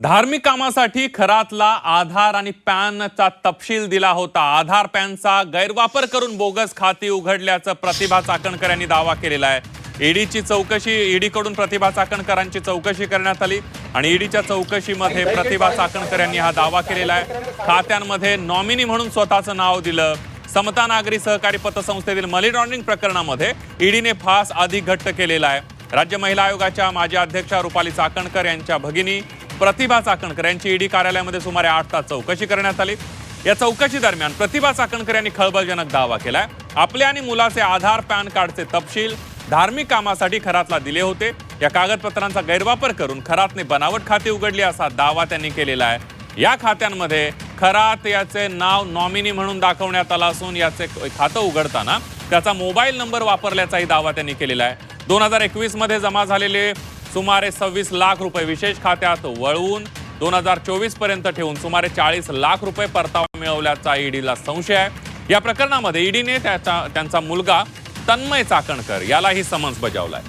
धार्मिक कामासाठी खरातला आधार आणि पॅनचा तपशील दिला होता। आधार पॅनचा गैरवापर करून बोगस खाती उघडल्याचं प्रतिभा चाकणकर यांनी दावा केलेला आहे। ईडीकडून प्रतिभा चाकणकरांची चौकशी करण्यात आली आणि ईडीच्या चौकशीमध्ये प्रतिभा चाकणकर यांनी हा दावा केलेला आहे। खात्यांमध्ये नॉमिनी म्हणून स्वतःचं नाव दिलं। समता नागरी सहकारी पतसंस्थेतील मनी लॉन्ड्रिंग प्रकरणामध्ये ईडीने फास अधिक घट्ट केलेला आहे। राज्य महिला आयोगाच्या माजी अध्यक्षा रुपाली चाकणकर यांच्या भगिनी प्रतिभा चाकणकर यांची ईडी कार्यालयामध्ये सुमारे 8 तास चौकशी करण्यात आली। या चौकशी दरम्यान प्रतिभा चाकणकर यांनी खळबळजनक दावा केलाय। आपल्या आणि मुलाचे आधार पॅन कार्डचे तपशील धार्मिक कामासाठी खरातला दिले होते। या कागदपत्रांचा गैरवापर करून खरातने बनावट खाते उघडली असा दावा त्यांनी केलेला आहे। या खात्यांमध्ये खरात याचे नाव नॉमिनी म्हणून दाखवण्यात आला असून याचे खातं उघडताना त्याचा मोबाईल नंबर वापरल्याचाही दावा त्यांनी केलेला आहे। 2021 मध्ये जमा झालेले सुमारे 26 लाख रुपये विशेष खात्यात वळवून 2024 पर्यंत ठेवून सुमारे 40 लाख रुपये परतावा मिळवल्याचा ईडीला संशय आहे। या प्रकरणामध्ये ईडीने त्यांचा मुलगा तन्मय चाकणकर यालाही समन्स बजावलाय।